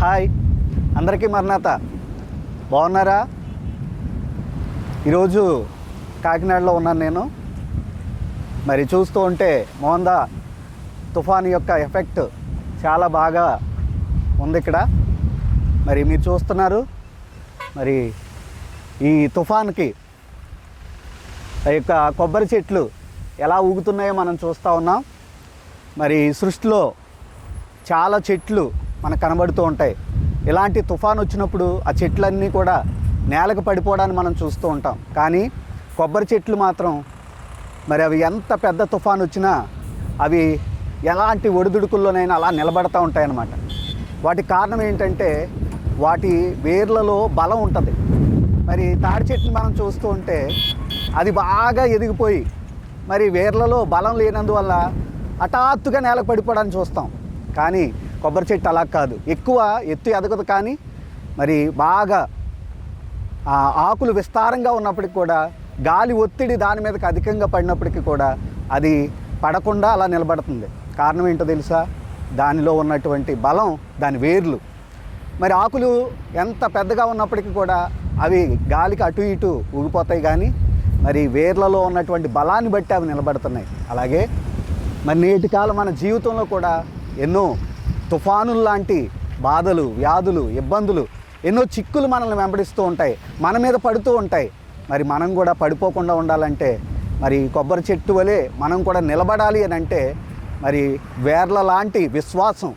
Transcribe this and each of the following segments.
Hi, అందరికీ మరణాత. బాగున్నారా? ఈరోజు కాకినాడలో ఉన్నాను నేను. మరి చూస్తూ ఉంటే మోందా తుఫాను యొక్క ఎఫెక్ట్ చాలా బాగా ఉంది ఇక్కడ. మరి మీరు చూస్తున్నారు, మరి ఈ తుఫాన్కి ఆ యొక్క కొబ్బరి చెట్లు ఎలా ఊగుతున్నాయో మనం చూస్తూ ఉన్నాం. మరి సృష్టిలో చాలా చెట్లు మనకు కనబడుతూ ఉంటాయి. ఇలాంటి తుఫాను వచ్చినప్పుడు ఆ చెట్లన్నీ కూడా నేలకు పడిపోవడాన్ని మనం చూస్తూ ఉంటాం. కానీ కొబ్బరి చెట్లు మాత్రం మరి అవి ఎంత పెద్ద తుఫాను వచ్చినా అవి ఎలాంటి ఒడిదుడుకుల్లోనైనా అలా నిలబడతా ఉంటాయన్నమాట. వాటి కారణం ఏంటంటే వాటి వేర్లలో బలం ఉంటుంది. మరి తాడి చెట్టుని మనం చూస్తూ ఉంటే అది బాగా ఎదిగిపోయి మరి వేర్లలో బలం లేనందువల్ల హఠాత్తుగా నేలకు పడిపోవడానికి చూస్తాం. కానీ కొబ్బరి చెట్టు అలా కాదు, ఎక్కువ ఎత్తు ఎదగదు. కానీ మరి బాగా ఆకులు విస్తారంగా ఉన్నప్పటికి కూడా గాలి ఒత్తిడి దాని మీదకి అధికంగా పడినప్పటికీ కూడా అది పడకుండా అలా నిలబడుతుంది. కారణం ఏంటో తెలుసా? దానిలో ఉన్నటువంటి బలం, దాని వేర్లు. మరి ఆకులు ఎంత పెద్దగా ఉన్నప్పటికీ కూడా అవి గాలికి అటు ఇటు ఊగిపోతాయి. కానీ మరి వేర్లలో ఉన్నటువంటి బలాన్ని బట్టి అవి నిలబడుతున్నాయి. అలాగే మరి నేటి కాలం మన జీవితంలో కూడా ఎన్నో తుఫానులు లాంటి బాధలు, వ్యాధులు, ఇబ్బందులు, ఎన్నో చిక్కులు మనల్ని వెంబడిస్తూ ఉంటాయి, మన మీద పడుతూ ఉంటాయి. మరి మనం కూడా పడిపోకుండా ఉండాలంటే మరి కొబ్బరి చెట్టు వలె మనం కూడా నిలబడాలి అని అంటే మరి వేర్ల లాంటి విశ్వాసం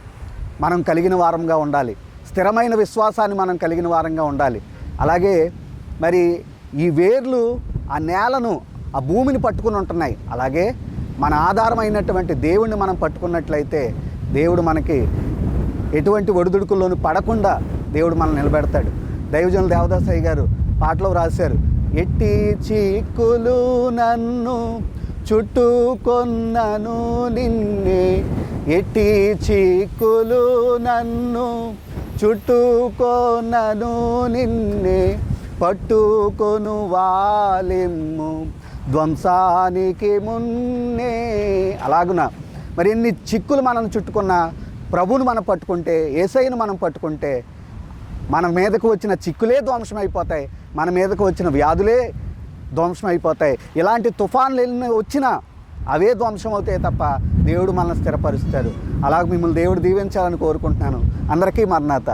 మనం కలిగిన వారంగా ఉండాలి. స్థిరమైన విశ్వాసాన్ని మనం కలిగిన వారంగా ఉండాలి. అలాగే మరి ఈ వేర్లు ఆ నేలను, ఆ భూమిని పట్టుకుని ఉంటున్నాయి. అలాగే మన ఆధారమైనటువంటి దేవుణ్ణి మనం పట్టుకున్నట్లయితే దేవుడు మనకి ఎటువంటి ఒడిదుడుకుల్లోనూ పడకుండా దేవుడు మనల్ని నిలబెడతాడు. దైవజనులు దేవదాసయ్య గారు పాటలో రాశారు, ఎట్టి చిక్కులు నన్ను చుట్టుకొన్నను నిన్నే, ఎట్టి చిక్కులు నన్ను చుట్టుకొన్నను నిన్నే, పట్టుకొను వాలిమ్ము ధ్వంసానికి మున్నే. అలాగున మరి ఎన్ని చిక్కులు మనం చుట్టుకున్నా ప్రభువును మనం పట్టుకుంటే, యేసయ్యను మనం పట్టుకుంటే మన మీదకు వచ్చిన చిక్కులే ధ్వంసమైపోతాయి, మన మీదకు వచ్చిన వ్యాధులే ధ్వంసమైపోతాయి. ఇలాంటి తుఫాన్లు ఎన్ని వచ్చినా అవే ధ్వంసం అవుతాయి తప్ప దేవుడు మనల్ని స్థిరపరుస్తాడు. అలాగే మిమ్మల్ని దేవుడు దీవించాలని కోరుకుంటున్నాను. అందరికీ మరణాత.